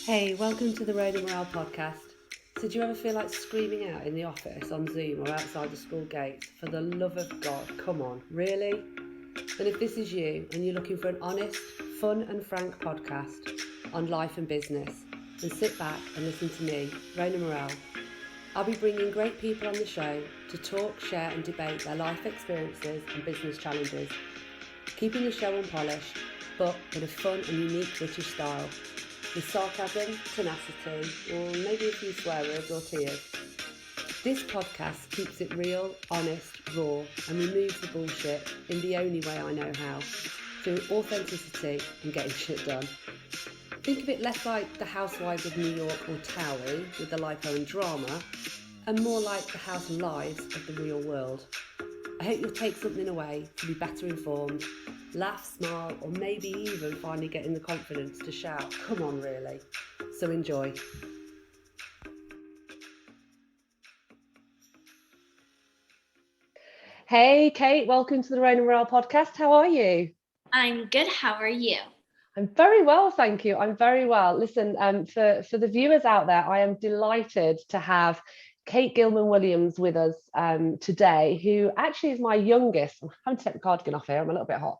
Hey, welcome to the Road and Morale podcast. So do you ever feel like screaming out in the office, on Zoom or outside the school gates? For the love of God, come on, really? Then if this is you and you're looking for an honest, fun and frank podcast on life and business, then sit back and listen to me, Rona Morale. I'll be bringing great people on the show to talk, share and debate their life experiences and business challenges, keeping the show unpolished, but in a fun and unique British style, with sarcasm, tenacity, or maybe a few swear words or tears. This podcast keeps it real, honest, raw, and removes the bullshit in the only way I know how, through authenticity and getting shit done. Think of it less like the Housewives of New York or Towie with the lipo and drama, and more like the house lives of the real world. I hope you'll take something away to be better informed, laugh, smile, or maybe even finally getting the confidence to shout, come on really. So enjoy. Hey Kate, welcome to the Rain and Morale podcast. How are you? I'm good. How are you? I'm very well, thank you. I'm very well. Listen, for the viewers out there, I am delighted to have Kate Gilman Williams with us today, who actually is my youngest. I'm having to take the cardigan off here. I'm a little bit hot.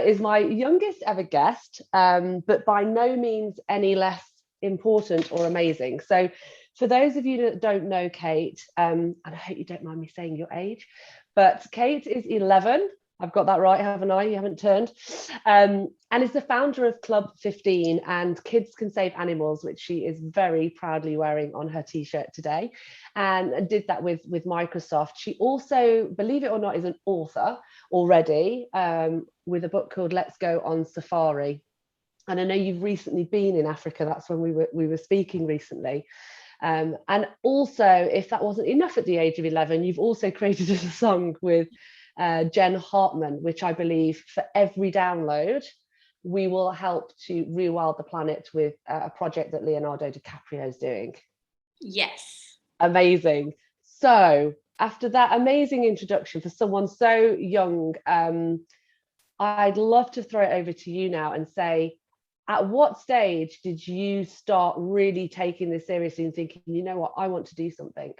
Is my youngest ever guest, but by no means any less important or amazing. So, for those of you that don't know Kate, and I hope you don't mind me saying your age, but Kate is 11. I've got that right, haven't I? You haven't turned. And is the founder of Club 15 and Kids Can Save Animals, which she is very proudly wearing on her t-shirt today, and did that with Microsoft. She also, believe it or not, is an author already, with a book called Let's Go on Safari. And I know you've recently been in Africa. That's when we were speaking recently. And also, if that wasn't enough at the age of 11, you've also created a song with Jen Hartman, which I believe for every download, we will help to rewild the planet with a project that Leonardo DiCaprio is doing. Yes. Amazing. So after that amazing introduction for someone so young, I'd love to throw it over to you now and say, at what stage did you start really taking this seriously and thinking, you know what, I want to do something?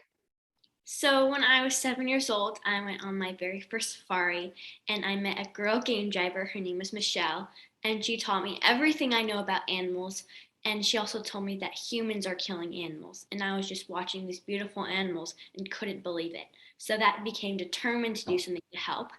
So when I was 7 years old, I went on my very first safari and I met a girl game driver. Her name was Michelle, and she taught me everything I know about animals. And she also told me that humans are killing animals. And I was just watching these beautiful animals and couldn't believe it. So that became determined to do something to help.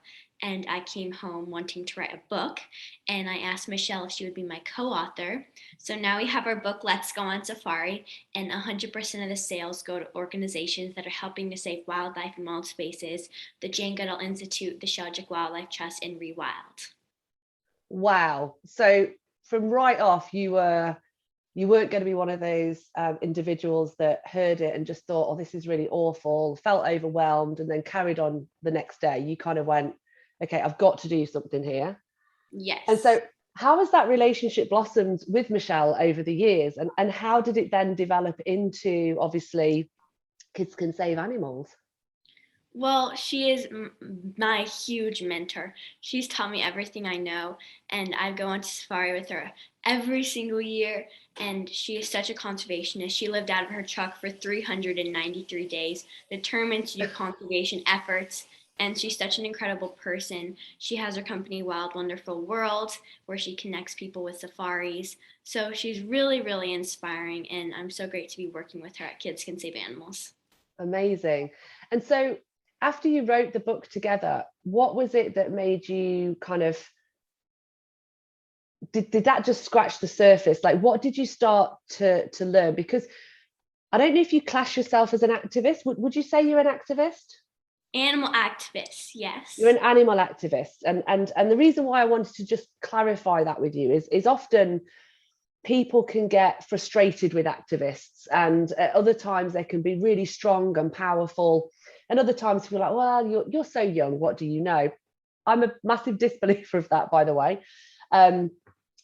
And I came home wanting to write a book. And I asked Michelle if she would be my co-author. So now we have our book, Let's Go on Safari, and 100% of the sales go to organizations that are helping to save wildlife in wild spaces, the Jane Goodall Institute, the Sheldrick Wildlife Trust, and Rewild. Wow. So from right off, you weren't going to be one of those individuals that heard it and just thought, oh, this is really awful, felt overwhelmed, and then carried on the next day. You kind of went, okay, I've got to do something here. Yes. And so how has that relationship blossomed with Michelle over the years? And how did it then develop into, obviously, Kids Can Save Animals? Well, she is my huge mentor. She's taught me everything I know, and I go on safari with her every single year. And she is such a conservationist. She lived out of her truck for 393 days, determined to do conservation efforts. And she's such an incredible person. She has her company, Wild Wonderful World, where she connects people with safaris. So she's really, really inspiring. And I'm so great to be working with her at Kids Can Save Animals. Amazing. And so after you wrote the book together, what was it that made you kind of, did that just scratch the surface? Like, what did you start to learn? Because I don't know if you class yourself as an activist. Would you say you're an activist? Animal activist, yes. You're an animal activist. And the reason why I wanted to just clarify that with you is often people can get frustrated with activists, and at other times they can be really strong and powerful, and other times people are like, well, you're so young, what do you know? I'm a massive disbeliever of that, by the way,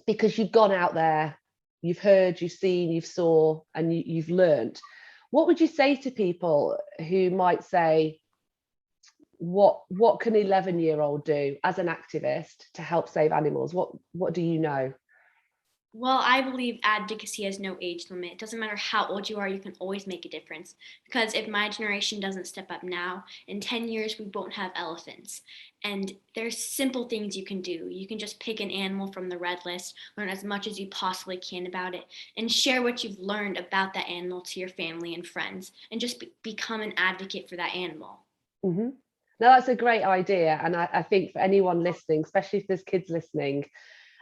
because you've gone out there, you've heard, you've seen, you've saw, and you've learned. What would you say to people who might say, what can an 11-year-old do as an activist to help save animals? What do you know? Well, I believe advocacy has no age limit. It doesn't matter how old you are, you can always make a difference. Because if my generation doesn't step up now, in 10 years we won't have elephants. And there's simple things you can do. You can just pick an animal from the red list, learn as much as you possibly can about it, and share what you've learned about that animal to your family and friends, and just become an advocate for that animal. Hmm. No, that's a great idea. And I think for anyone listening, especially if there's kids listening,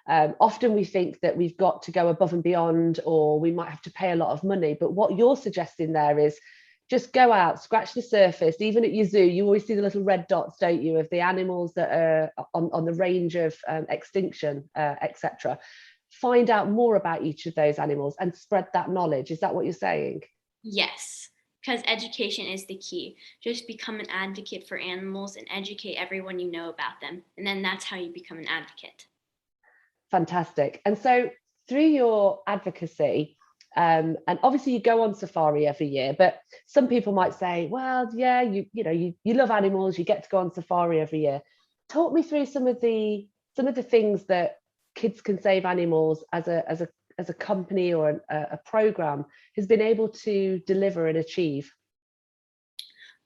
often we think that we've got to go above and beyond, or we might have to pay a lot of money. But what you're suggesting there is just go out, scratch the surface. Even at your zoo, you always see the little red dots, don't you, of the animals that are on the range of extinction, etc. Find out more about each of those animals and spread that knowledge. Is that what you're saying? Yes, because education is the key. Just become an advocate for animals and educate everyone you know about them. And then that's how you become an advocate. Fantastic. And so through your advocacy, and obviously you go on safari every year, but some people might say, well, yeah, you love animals, you get to go on safari every year. Talk me through some of the things that Kids Can Save Animals as a company or a program has been able to deliver and achieve.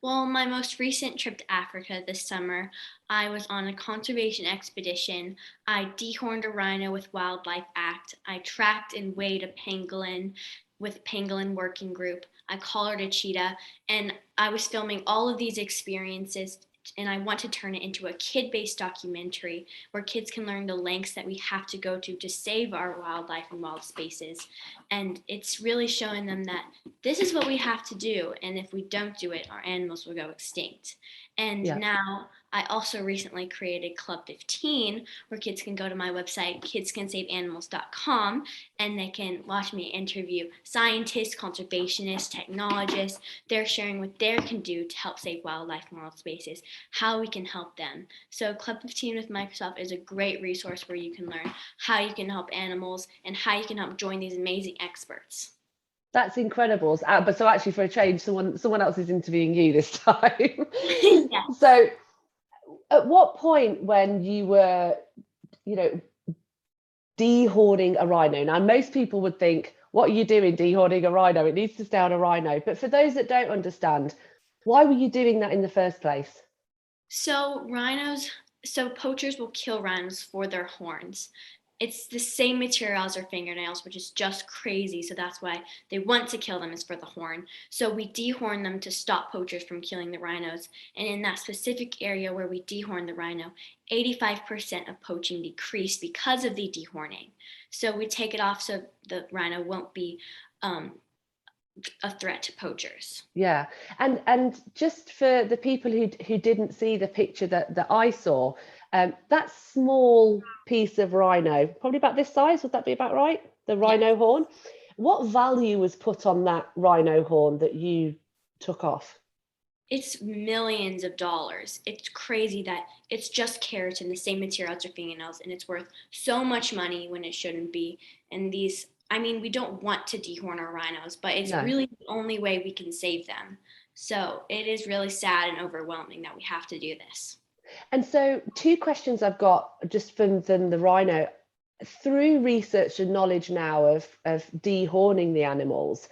Well, my most recent trip to Africa this summer, I was on a conservation expedition. I dehorned a rhino with Wildlife Act. I tracked and weighed a pangolin with Pangolin Working Group. I collared a cheetah, and I was filming all of these experiences. And I want to turn it into a kid-based documentary where kids can learn the lengths that we have to go to save our wildlife and wild spaces. And it's really showing them that this is what we have to do, and if we don't do it, our animals will go extinct. And Yeah. now I also recently created Club 15, where kids can go to my website, kidscansaveanimals.com, and they can watch me interview scientists, conservationists, technologists. They're sharing what they can do to help save wildlife and wild spaces, how we can help them. So Club 15 with Microsoft is a great resource where you can learn how you can help animals and how you can help join these amazing experts. That's incredible. But so actually, for a change, someone else is interviewing you this time. Yes. So at what point, when you were, dehorning a rhino, now most people would think, what are you doing dehorning a rhino? It needs to stay on a rhino. But for those that don't understand, why were you doing that in the first place? So poachers will kill rhinos for their horns. It's the same material as their fingernails, which is just crazy. So that's why they want to kill them, is for the horn. So we dehorn them to stop poachers from killing the rhinos. And in that specific area where we dehorn the rhino, 85% of poaching decreased because of the dehorning. So we take it off so the rhino won't be a threat to poachers. Yeah, and just for the people who didn't see the picture that I saw, that small piece of rhino, probably about this size, would that be about right? The rhino Yes. horn. What value was put on that rhino horn that you took off? It's millions of dollars. It's crazy that it's just keratin, the same material as your fingernails, and it's worth so much money when it shouldn't be. And we don't want to dehorn our rhinos, but it's No. really the only way we can save them. So it is really sad and overwhelming that we have to do this. And so, two questions I've got just from the rhino. Through research and knowledge now of dehorning the animals,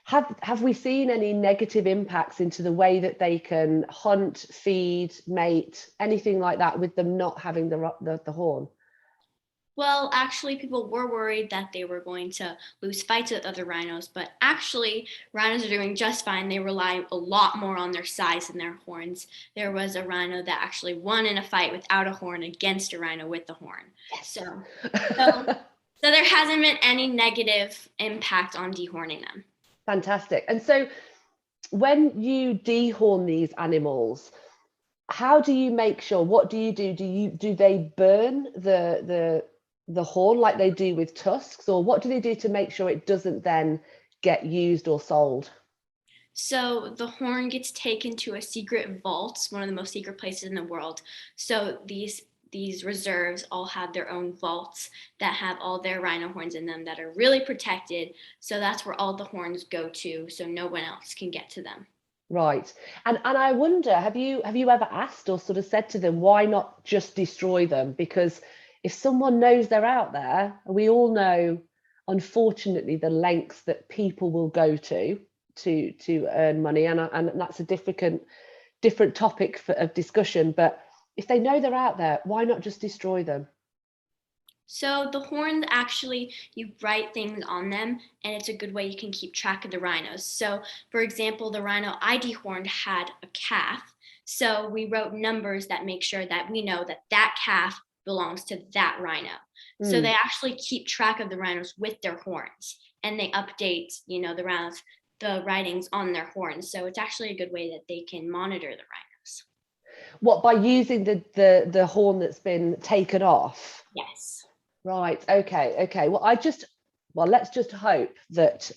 have we seen any negative impacts into the way that they can hunt, feed, mate, anything like that, with them not having the horn? Well, actually, people were worried that they were going to lose fights with other rhinos, but actually, rhinos are doing just fine. They rely a lot more on their size than their horns. There was a rhino that actually won in a fight without a horn against a rhino with the horn. Yes. So there hasn't been any negative impact on dehorning them. Fantastic. And so, when you dehorn these animals, how do you make sure? What do you do? Do they burn the horn like they do with tusks, or what do they do to make sure it doesn't then get used or sold? So the horn gets taken to a secret vault, one of the most secret places in the world. So these reserves all have their own vaults that have all their rhino horns in them that are really protected. So that's where all the horns go to, so no one else can get to them. Right. And I wonder, have you ever asked or sort of said to them, why not just destroy them? Because if someone knows they're out there, we all know unfortunately the lengths that people will go to earn money, and that's a different topic of discussion. But if they know they're out there, why not just destroy them? So the horns, actually, you write things on them, and it's a good way you can keep track of the rhinos. So, for example, the rhino I dehorned had a calf. So we wrote numbers that make sure that we know that that calf belongs to that rhino. So they actually keep track of the rhinos with their horns, and they update, the rhinos, the writings on their horns. So it's actually a good way that they can monitor the rhinos. What, by using the horn that's been taken off? Yes. Right. Okay. Well, let's just hope that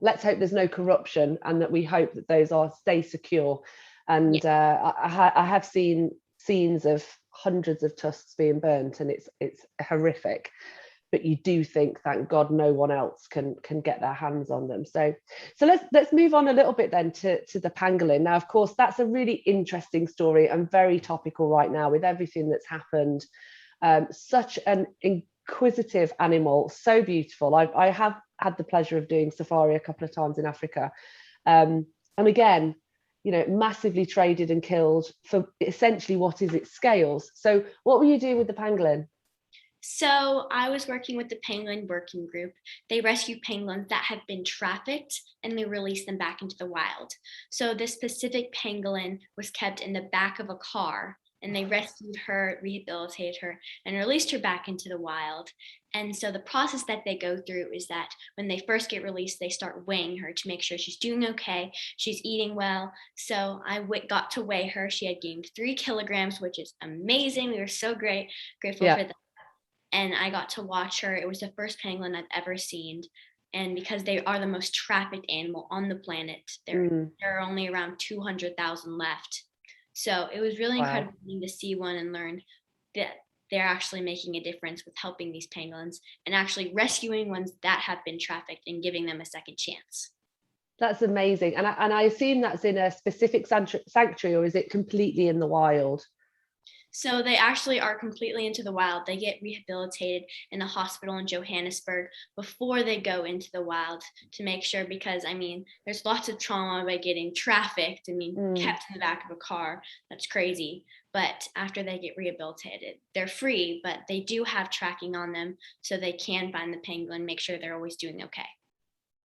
let's hope there's no corruption, and that we hope that those stay secure. And I have seen scenes of hundreds of tusks being burnt, and it's horrific. But you do think, thank God, no one else can get their hands on them. So let's move on a little bit then to the pangolin. Now, of course, that's a really interesting story and very topical right now with everything that's happened. Such an inquisitive animal, so beautiful. I have had the pleasure of doing safari a couple of times in Africa, and again, massively traded and killed for essentially what is its scales. So what were you doing with the pangolin? So I was working with the Pangolin Working Group. They rescue pangolins that have been trafficked, and they release them back into the wild. So this specific pangolin was kept in the back of a car, and they rescued her, rehabilitated her, and released her back into the wild. And so the process that they go through is that when they first get released, they start weighing her to make sure she's doing okay, she's eating well. So I got to weigh her. She had gained 3 kilograms, which is amazing. We were so grateful for that. And I got to watch her. It was the first pangolin I've ever seen. And because they are the most trafficked animal on the planet, there are only around 200,000 left. So it was really incredible to see one and learn that they're actually making a difference with helping these pangolins and actually rescuing ones that have been trafficked and giving them a second chance. That's amazing. And I assume that's in a specific sanctuary, or is it completely in the wild? So they actually are completely into the wild. They get rehabilitated in a hospital in Johannesburg before they go into the wild to make sure, because there's lots of trauma by getting trafficked. Kept in the back of a car. That's crazy. But after they get rehabilitated, they're free, but they do have tracking on them so they can find the pangolin, make sure they're always doing okay.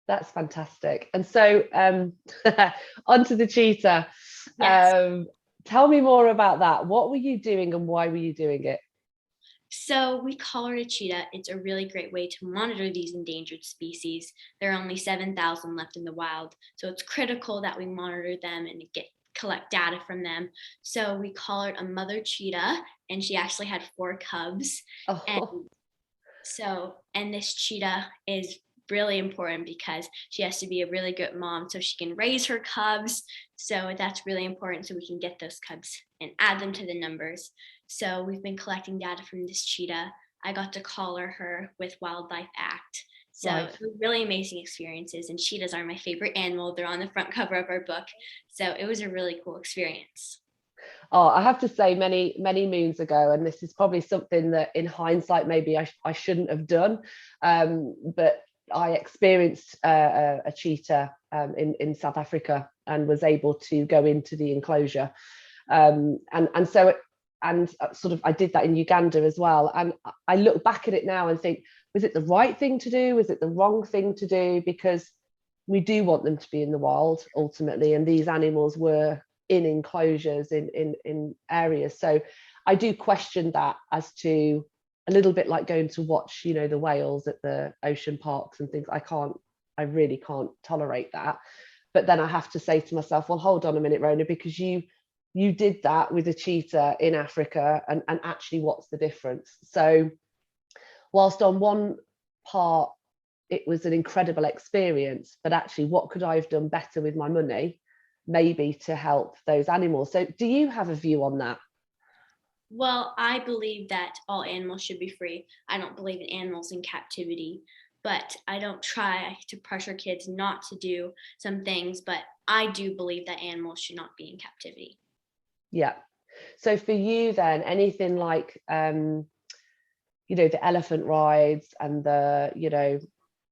That's fantastic. And so onto the cheetah. Yes. Tell me more about that. What were you doing and why were you doing it? So we collared a cheetah. It's a really great way to monitor these endangered species. There are only 7,000 left in the wild. So it's critical that we monitor them and collect data from them. So we collared a mother cheetah, and she actually had 4 cubs. Oh. And this cheetah is really important because she has to be a really good mom so she can raise her cubs. So that's really important, so we can get those cubs and add them to the numbers. So we've been collecting data from this cheetah. I got to collar her with Wildlife Act. So really amazing experiences, and cheetahs are my favorite animal. They're on the front cover of our book. So it was a really cool experience. Oh, I have to say, many moons ago, and this is probably something that in hindsight maybe I shouldn't have done, but I experienced a cheetah in South Africa and was able to go into the enclosure, and sort of I did that in Uganda as well. And I look back at it now and think, was it the right thing to do? Was it the wrong thing to do? Because we do want them to be in the wild ultimately, and these animals were in enclosures in areas. So I do question that, as to a little bit like going to watch, the whales at the ocean parks and things. I really can't tolerate that. But then I have to say to myself, well, hold on a minute, Rona, because you did that with a cheetah in Africa, and actually what's the difference? So whilst on one part it was an incredible experience, but actually what could I have done better with my money, maybe to help those animals? So do you have a view on that? Well, I believe that all animals should be free. I don't believe in animals in captivity, but I don't try to pressure kids not to do some things, but I do believe that animals should not be in captivity. Yeah. So for you then, anything like you know, the elephant rides and the, you know,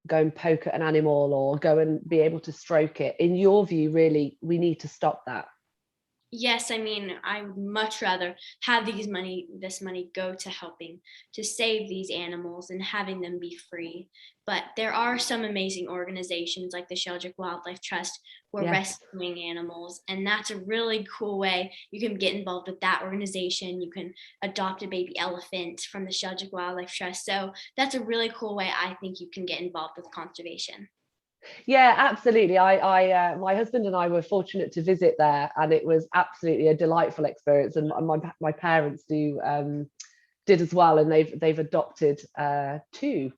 go and poke at an animal or go and be able to stroke it. In your view, really, we need to stop that. Yes, I mean, I would much rather have this money go to helping to save these animals and having them be free. But there are some amazing organizations like the Sheldrick Wildlife Trust who are Yes. rescuing animals, and that's a really cool way. You can get involved with that organization. You can adopt a baby elephant from the Sheldrick Wildlife Trust. So that's a really cool way I think you can get involved with conservation. Yeah, absolutely. My husband and I were fortunate to visit there, and it was absolutely a delightful experience. And my parents did as well, and they've adopted two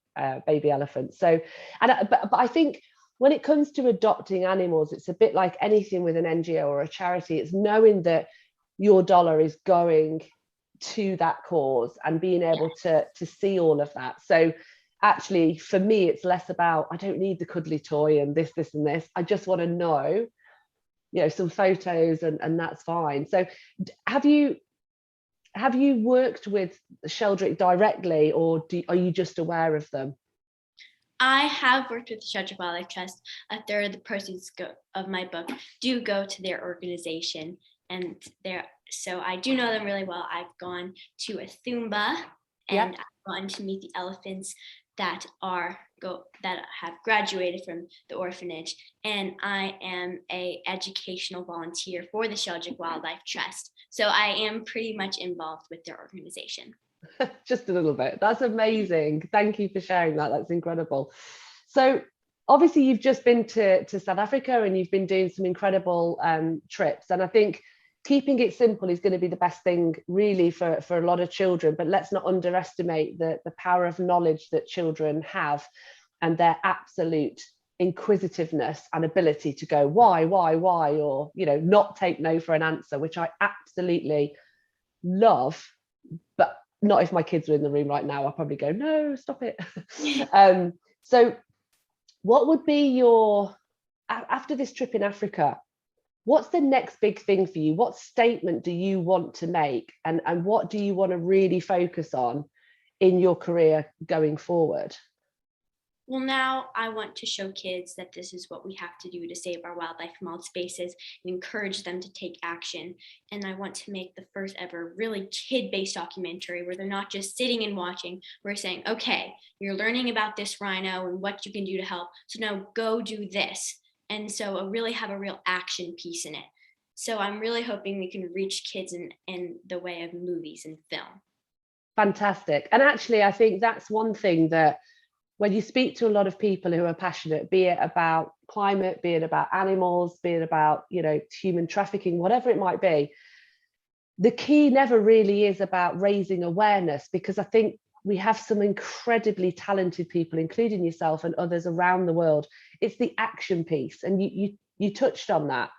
baby elephants. So, but I think when it comes to adopting animals, it's a bit like anything with an NGO or a charity. It's knowing that your dollar is going to that cause and being able to see all of that. So actually, for me, it's less about, I don't need the cuddly toy and this and this. I just want to know, you know, some photos, and that's fine. So have you worked with Sheldrick directly, or are you just aware of them? I have worked with the Sheldrick Wildlife Trust. A third of the proceeds of my book do go to their organization, and so I do know them really well. I've gone to a Thumba, and I've gone to meet the elephants that have graduated from the orphanage, and I am a educational volunteer for the Sheldrick Wildlife Trust. So I am pretty much involved with their organization. Just a little bit. That's amazing. Thank you for sharing that. That's incredible. So obviously you've just been to South Africa, and you've been doing some incredible trips, and I think keeping it simple is going to be the best thing really for a lot of children. But let's not underestimate the power of knowledge that children have, and their absolute inquisitiveness and ability to go why, or, you know, not take no for an answer, which I absolutely love. But not if my kids were in the room right now. I'll probably go, no, stop it. So what would be your, after this trip in Africa, what's the next big thing for you? What statement do you want to make, and what do you want to really focus on in your career going forward? Well, now I want to show kids that this is what we have to do to save our wildlife from wild spaces and encourage them to take action. And I want to make the first ever really kid-based documentary where they're not just sitting and watching. We're saying, okay, you're learning about this rhino and what you can do to help. So now go do this. And so I really have a real action piece in it. So I'm really hoping we can reach kids in the way of movies and film. Fantastic. And actually, I think that's one thing that when you speak to a lot of people who are passionate, be it about climate, be it about animals, be it about, you know, human trafficking, whatever it might be, the key never really is about raising awareness, because I think we have some incredibly talented people, including yourself and others around the world. It's the action piece, and you touched on that.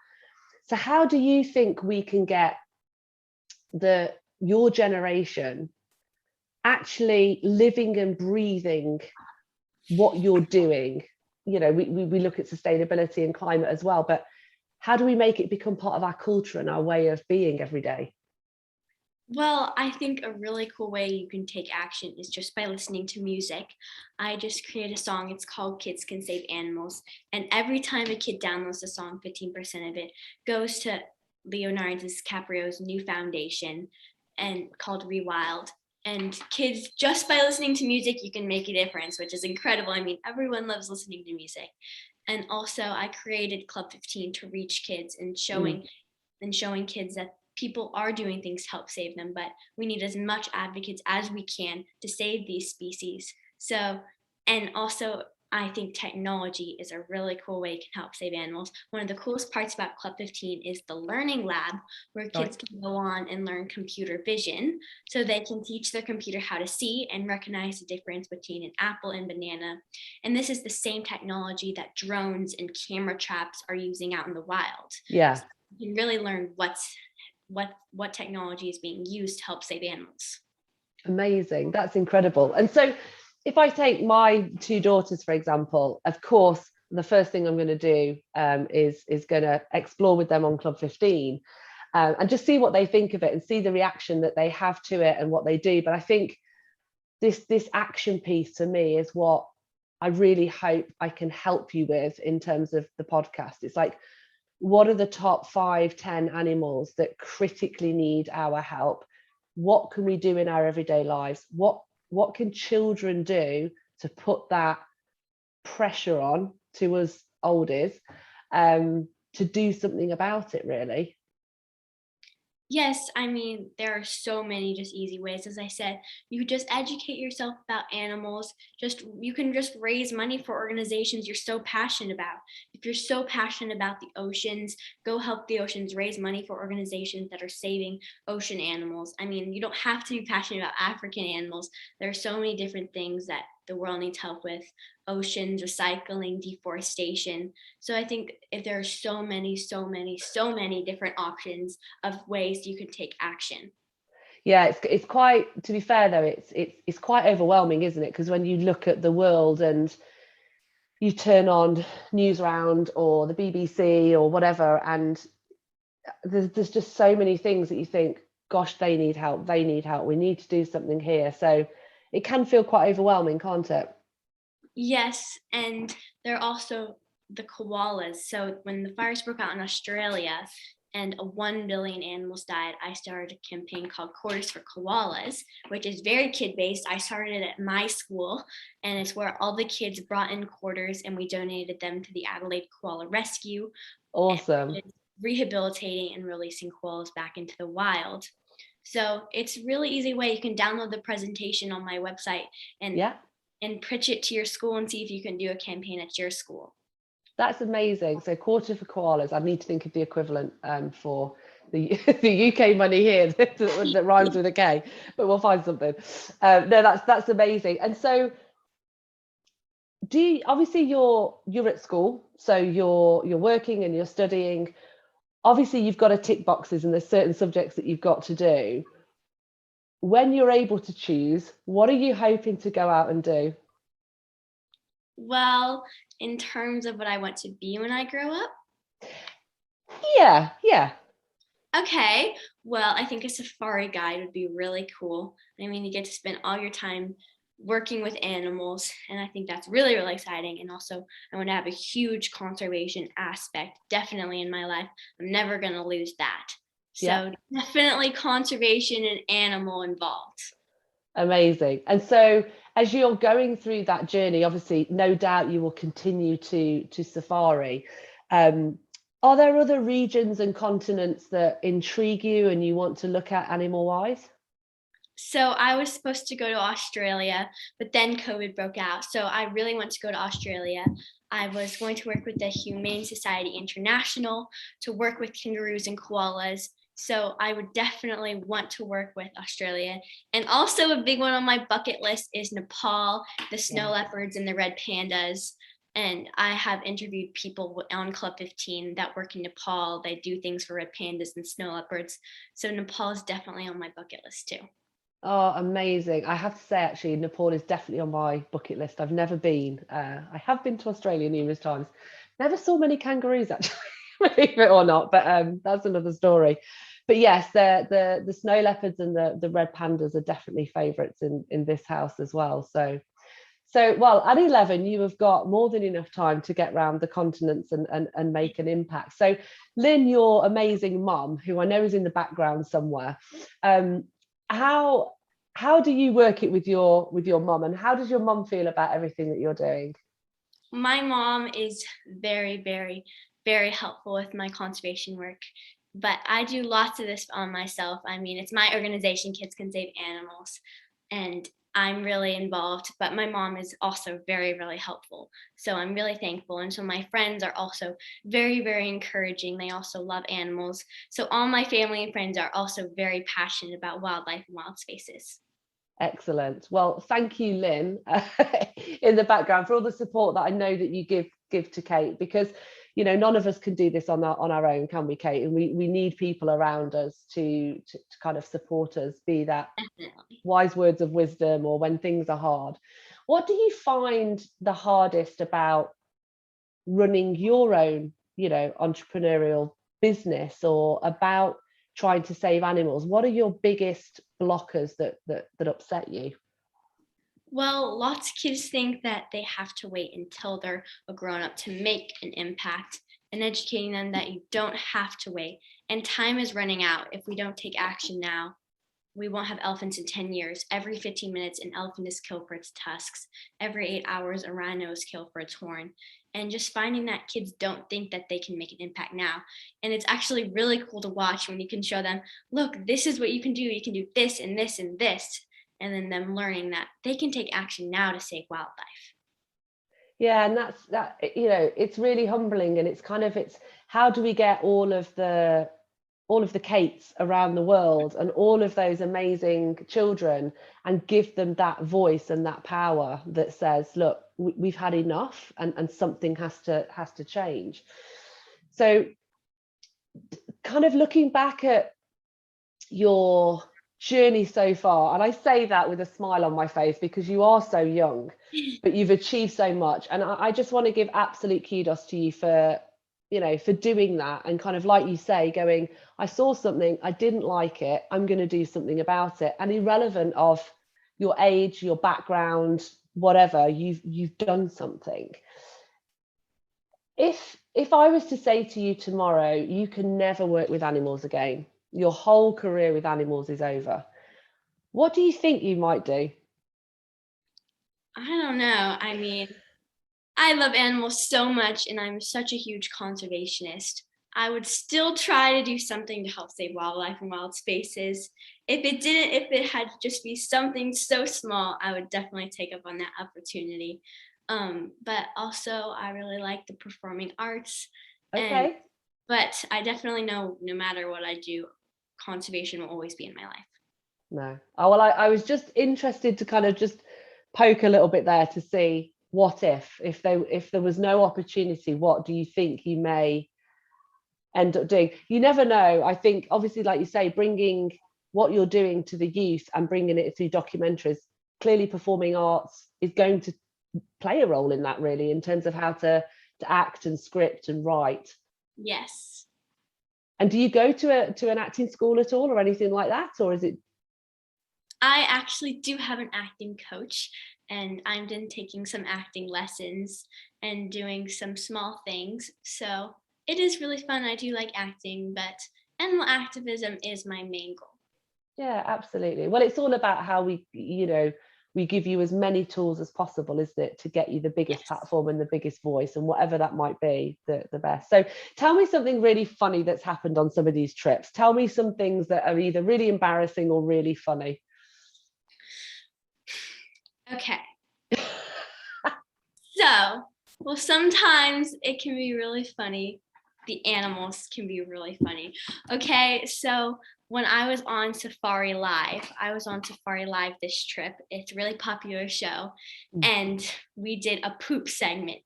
So how do you think we can get your generation actually living and breathing what you're doing? You know, we look at sustainability and climate as well, but how do we make it become part of our culture and our way of being every day? Well, I think a really cool way you can take action is just by listening to music. I just created a song. It's called Kids Can Save Animals. And every time a kid downloads the song, 15% of it goes to Leonardo DiCaprio's new foundation and called Rewild. And kids, just by listening to music, you can make a difference, which is incredible. I mean, everyone loves listening to music. And also I created Club 15 to reach kids and showing kids that people are doing things to help save them, but we need as much advocates as we can to save these species. So, and also I think technology is a really cool way it can help save animals. One of the coolest parts about Club 15 is the learning lab, where kids can go on and learn computer vision, so they can teach their computer how to see and recognize the difference between an apple and banana. And this is the same technology that drones and camera traps are using out in the wild. Yeah. So you can really learn what technology is being used to help save animals. Amazing. That's incredible. And so if I take my two daughters, for example, of course, the first thing I'm going to do is going to explore with them on Club 15 and just see what they think of it and see the reaction that they have to it and what they do. But I think this action piece for me is what I really hope I can help you with in terms of the podcast. It's like, what are the top 5-10 animals that critically need our help? What can we do in our everyday lives? What can children do to put that pressure on to us oldies, to do something about it, really? Yes, I mean, there are so many just easy ways. As I said, you just educate yourself about animals. You can just raise money for organizations you're so passionate about. If you're so passionate about the oceans, go help the oceans, raise money for organizations that are saving ocean animals. I mean, you don't have to be passionate about African animals. There are so many different things that the world needs help with: oceans, recycling, deforestation. So I think if there are so many, so many, so many different options of ways you can take action. Yeah, it's quite, to be fair though, it's quite overwhelming, isn't it? Because when you look at the world and you turn on Newsround or the BBC or whatever, and there's just so many things that you think, gosh, they need help, we need to do something here. So it can feel quite overwhelming, can't it? Yes, and there are also the koalas. So when the fires broke out in Australia and 1 billion animals died, I started a campaign called Quarters for Koalas, which is very kid-based. I started it at my school, and it's where all the kids brought in quarters and we donated them to the Adelaide Koala Rescue. Awesome. And rehabilitating and releasing koalas back into the wild. So it's a really easy way. You can download the presentation on my website and pitch it to your school and see if you can do a campaign at your school. That's amazing. So Quarter for Koalas. I need to think of the equivalent for the UK money here that rhymes with a K, but we'll find something. No, that's amazing. And so, obviously you're at school, so you're working and you're studying. Obviously, you've got to tick boxes, and there's certain subjects that you've got to do. When you're able to choose, what are you hoping to go out and do? Well, in terms of what I want to be when I grow up? Yeah. Okay, well, I think a safari guide would be really cool. I mean, you get to spend all your time working with animals, and I think that's really, really exciting. And also, I want to have a huge conservation aspect definitely in my life. I'm never going to lose that. So definitely conservation and animal involved. Amazing. And so as you're going through that journey, obviously, no doubt you will continue to safari. Are there other regions and continents that intrigue you and you want to look at animal-wise? So I was supposed to go to Australia, but then COVID broke out. So I really want to go to Australia. I was going to work with the Humane Society International to work with kangaroos and koalas. So I would definitely want to work with Australia. And also a big one on my bucket list is Nepal, the snow leopards and the red pandas. And I have interviewed people on Club 15 that work in Nepal. They do things for red pandas and snow leopards. So Nepal is definitely on my bucket list too. Oh, amazing. I have to say, actually, Nepal is definitely on my bucket list. I've never been. I have been to Australia numerous times. Never saw many kangaroos, actually, believe it or not, but that's another story. But yes, the snow leopards and the red pandas are definitely favourites in this house as well. So well, at 11, you have got more than enough time to get around the continents and make an impact. So Lynn, your amazing mum, who I know is in the background somewhere, how do you work it with your mum, and how does your mum feel about everything that you're doing? My mom is very, very, very helpful with my conservation work, but I do lots of this on myself. I mean, it's my organization, Kids Can Save Animals, and I'm really involved, but my mom is also very, really helpful. So I'm really thankful. And so my friends are also very, very encouraging. They also love animals. So all my family and friends are also very passionate about wildlife and wild spaces. Excellent. Well, thank you, Lynn, in the background, for all the support that I know that you give to Kate, because none of us can do this on our own, can we, Kate? And we need people around us to kind of support us, be that Definitely. wise words of wisdom or when things are hard. What do you find the hardest about running your own, entrepreneurial business, or about trying to save animals? What are your biggest blockers that upset you? Well, lots of kids think that they have to wait until they're a grown up to make an impact, and educating them that you don't have to wait. And time is running out. If we don't take action now, we won't have elephants in 10 years. Every 15 minutes, an elephant is killed for its tusks. Every 8 hours, a rhino is killed for its horn. And just finding that kids don't think that they can make an impact now. And it's actually really cool to watch when you can show them, look, this is what you can do. You can do this and this and this. And then them learning that they can take action now to save wildlife. Yeah, and it's really humbling, and it's how do we get all of the Kates around the world and all of those amazing children and give them that voice and that power that says, look, we've had enough, and something has to change. So kind of looking back at your journey so far, and I say that with a smile on my face because you are so young, but you've achieved so much, and I just want to give absolute kudos to you for doing that, and kind of, like you say, going, I saw something, I didn't like it, I'm going to do something about it. And irrelevant of your age, your background, whatever, you've done something. If I was to say to you tomorrow, you can never work with animals again, your whole career with animals is over, what do you think you might do? I don't know. I mean, I love animals so much, and I'm such a huge conservationist. I would still try to do something to help save wildlife and wild spaces. If it had to just be something so small, I would definitely take up on that opportunity. But also, I really like the performing arts. Okay. But I definitely know no matter what I do, conservation will always be in my life. No. Oh, well, I was just interested to kind of just poke a little bit there to see what if there was no opportunity, what do you think you may end up doing? You never know. I think, obviously, like you say, bringing what you're doing to the youth and bringing it through documentaries, clearly performing arts is going to play a role in that, really, in terms of how to act and script and write. Yes. And do you go to an acting school at all or anything like that, or is it? I actually do have an acting coach, and I've been taking some acting lessons and doing some small things. So it is really fun. I do like acting, but animal activism is my main goal. Yeah, absolutely. Well, it's all about how we give you as many tools as possible, isn't it, to get you the biggest platform and the biggest voice, and whatever that might be, the best. So tell me something really funny that's happened on some of these trips. Tell me some things that are either really embarrassing or really funny. Okay. So, well, sometimes it can be really funny. The animals can be really funny. Okay, so when I was on Safari Live, this trip. It's a really popular show, and we did a poop segment.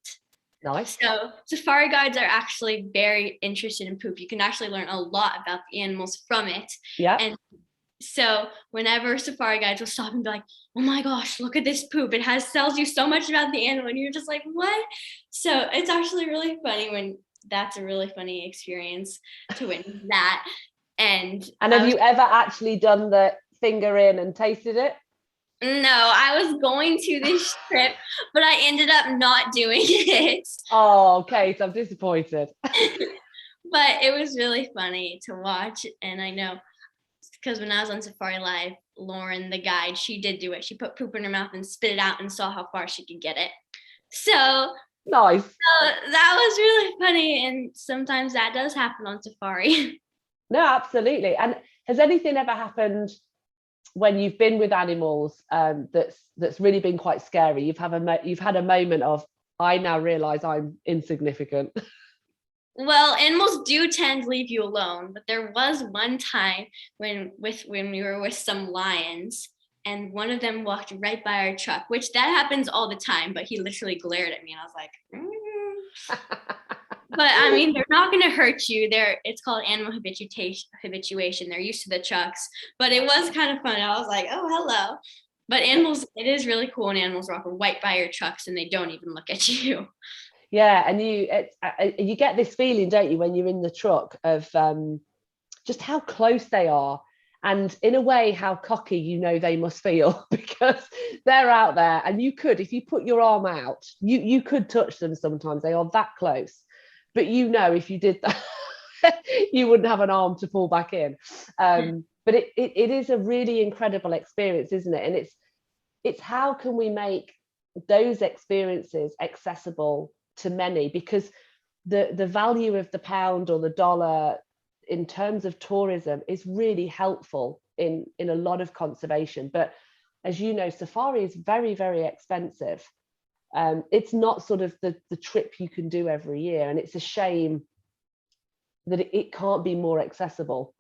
Nice. So safari guides are actually very interested in poop. You can actually learn a lot about the animals from it. Yeah. And so whenever safari guides will stop and be like, oh my gosh, look at this poop. It tells you so much about the animal. And you're just like, what? So it's actually really funny when that's a really funny experience to witness that. And have you ever actually done the finger in and tasted it? No, I was going to this trip, but I ended up not doing it. Oh, Kate, I'm disappointed. But it was really funny to watch. And I know because when I was on Safari Live, Lauren, the guide, she did do it. She put poop in her mouth and spit it out and saw how far she could get it. So nice. So that was really funny. And sometimes that does happen on safari. No, absolutely. And has anything ever happened when you've been with animals that's really been quite scary? You've had a moment of, I now realize I'm insignificant. Well, animals do tend to leave you alone, but there was one time when we were with some lions, and one of them walked right by our truck, which that happens all the time, but he literally glared at me, and I was like, But I mean, they're not going to hurt you. It's called animal habituation. They're used to the trucks, but it was kind of fun. I was like, oh, hello. But animals, it is really cool when animals walk right by your trucks and they don't even look at you. Yeah, and you get this feeling, don't you, when you're in the truck of just how close they are, And in a way, how cocky they must feel, because they're out there, and you could, if you put your arm out, you could touch them sometimes. They are that close. But if you did that, you wouldn't have an arm to pull back in. But it is a really incredible experience, isn't it? And it's how can we make those experiences accessible to many, because the value of the pound or the dollar in terms of tourism is really helpful in a lot of conservation. But as you know, safari is very, very expensive. It's not sort of the trip you can do every year, and it's a shame that it can't be more accessible.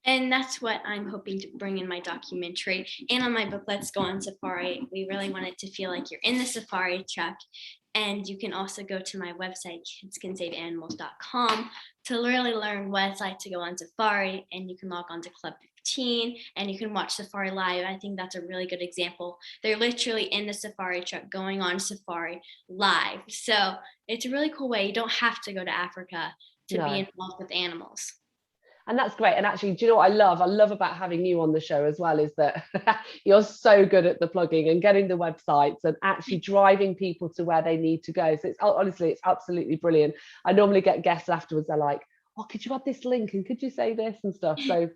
And that's what I'm hoping to bring in my documentary and on my book, Let's Go on Safari. We really want it to feel like you're in the safari truck. And you can also go to my website, kidscansaveanimals.com, to really learn what it's like to go on safari. And you can log on to Club 15 and you can watch Safari Live. I think that's a really good example. They're literally in the safari truck going on safari live. So it's a really cool way. You don't have to go to Africa to be involved with animals. And that's great. And actually, do you know what I love about having you on the show as well, is that you're so good at the plugging and getting the websites and actually driving people to where they need to go. So it's absolutely brilliant. I normally get guests afterwards, they're like, oh, could you add this link and could you say this and stuff? So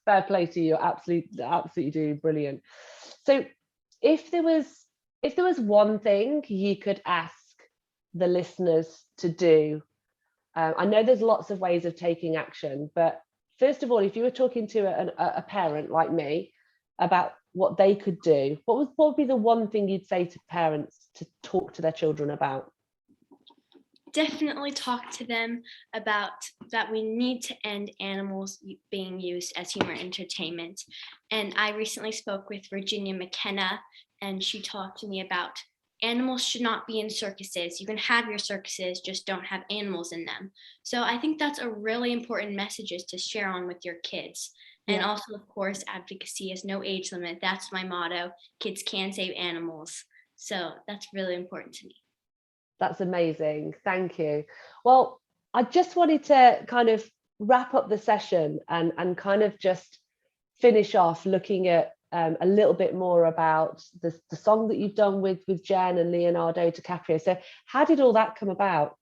fair play to you. You're absolutely doing brilliant. So if there was one thing you could ask the listeners to do, I know there's lots of ways of taking action, but first of all, if you were talking to a parent like me about what they could do, what would be the one thing you'd say to parents to talk to their children about? Definitely talk to them about that we need to end animals being used as human entertainment. And I recently spoke with Virginia McKenna, and she talked to me about animals should not be in circuses. You can have your circuses, just don't have animals in them. So I think that's a really important message to share on with your kids. And also, of course, advocacy has no age limit. That's my motto. Kids can save animals. So that's really important to me. That's amazing. Thank you. Well, I just wanted to kind of wrap up the session and kind of just finish off looking at a little bit more about the song that you've done with Jen and Leonardo DiCaprio. So how did all that come about?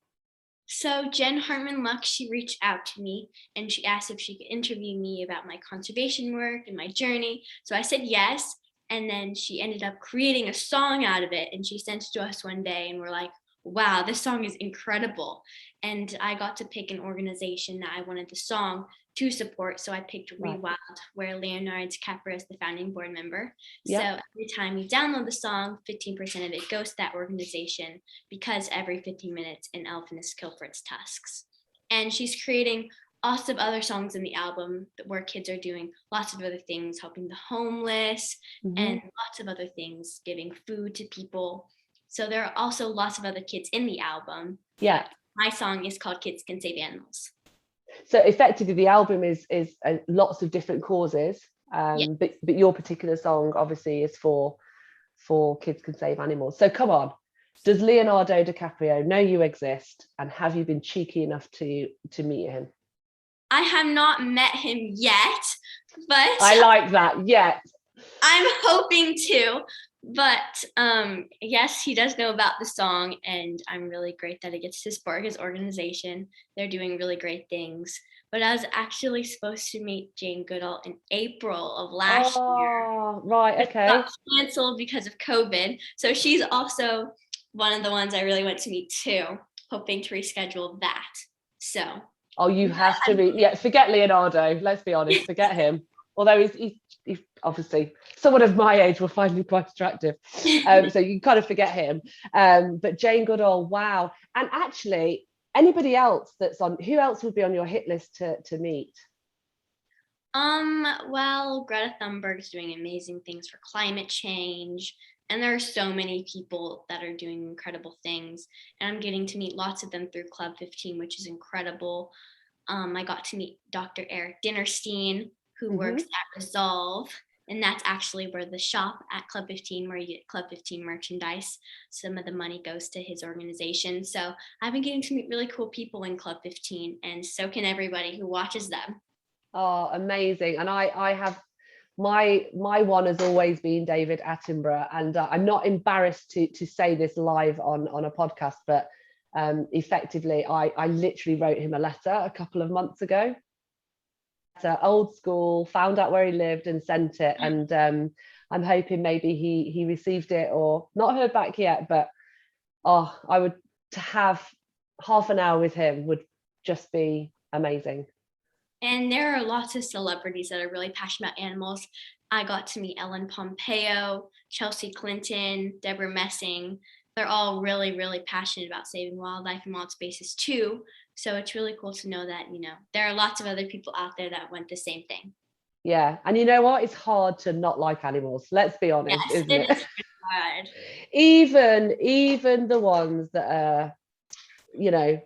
So Jen Hartman-Luck, she reached out to me and she asked if she could interview me about my conservation work and my journey. So I said yes. And then she ended up creating a song out of it. And she sent it to us one day and we're like, wow, this song is incredible. And I got to pick an organization that I wanted the song to support. So I picked Rewild, where Leonardo DiCaprio is the founding board member. So every time you download the song, 15% of it goes to that organization, because every 15 minutes an elephant is killed for its tusks. And she's creating lots of other songs in the album where kids are doing lots of other things, helping the homeless and lots of other things, giving food to people. So there are also lots of other kids in the album. Yeah. My song is called Kids Can Save Animals. So effectively, the album is lots of different causes, but your particular song obviously is for Kids Can Save Animals. So come on, does Leonardo DiCaprio know you exist, and have you been cheeky enough to meet him? I have not met him yet, but I like that. Yet. I'm hoping to. But yes, he does know about the song, and I'm really great that it gets to support his organization. They're doing really great things. But I was actually supposed to meet Jane Goodall in April of last year. Right, okay. It got canceled because of COVID. So she's also one of the ones I really want to meet too, hoping to reschedule that. So. Oh, you have to meet. Yeah, forget Leonardo. Let's be honest, forget him. Although he's obviously someone of my age will find him quite attractive. So you kind of forget him. But Jane Goodall, wow. And actually, anybody else who else would be on your hit list to meet? Well, Greta Thunberg is doing amazing things for climate change. And there are so many people that are doing incredible things. And I'm getting to meet lots of them through Club 15, which is incredible. I got to meet Dr. Eric Dinerstein, who works at Resolve. And that's actually where the shop at Club 15, where you get Club 15 merchandise, some of the money goes to his organization. So I've been getting to meet really cool people in Club 15, and so can everybody who watches them. Oh, amazing. And I have my one has always been David Attenborough, and I'm not embarrassed to say this live on a podcast, but effectively I literally wrote him a letter a couple of months ago. Old school, found out where he lived and sent it, and I'm hoping maybe he received it or not heard back yet, but I would, to have half an hour with him would just be amazing. And there are lots of celebrities that are really passionate about animals. I got to meet Ellen Pompeo, Chelsea Clinton, Deborah Messing. They're all really, really passionate about saving wildlife and wild spaces too. So it's really cool to know that, there are lots of other people out there that want the same thing. Yeah. And you know what? It's hard to not like animals. Let's be honest, yes, isn't it? It is hard. Even the ones that are,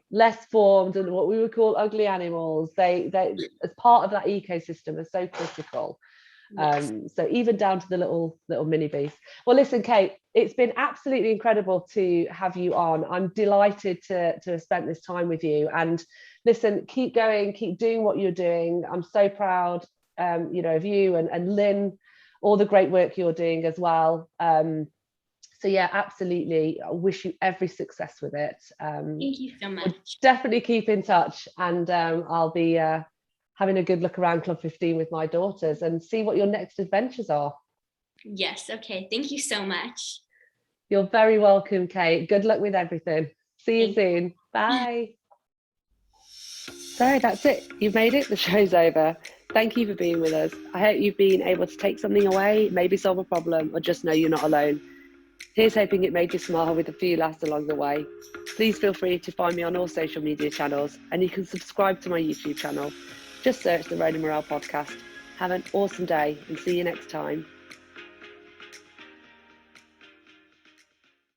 less formed and what we would call ugly animals, they as part of that ecosystem are so critical. Yes. So even down to the little mini beasts. Well, listen, Kate, it's been absolutely incredible to have you on. I'm delighted to have spent this time with you. And listen, keep going, keep doing what you're doing. I'm so proud, of you and Lynn, all the great work you're doing as well. So yeah, absolutely. I wish you every success with it. Thank you so much. We'll definitely keep in touch, and I'll be having a good look around Club 15 with my daughters and see what your next adventures are. Yes, okay. Thank you so much. You're very welcome, Kate. Good luck with everything. See you soon. Bye. So that's it. You've made it. The show's over. Thank you for being with us. I hope you've been able to take something away, maybe solve a problem, or just know you're not alone. Here's hoping it made you smile with a few laughs along the way. Please feel free to find me on all social media channels, and you can subscribe to my YouTube channel. Just search the Rona Morel Podcast. Have an awesome day and see you next time.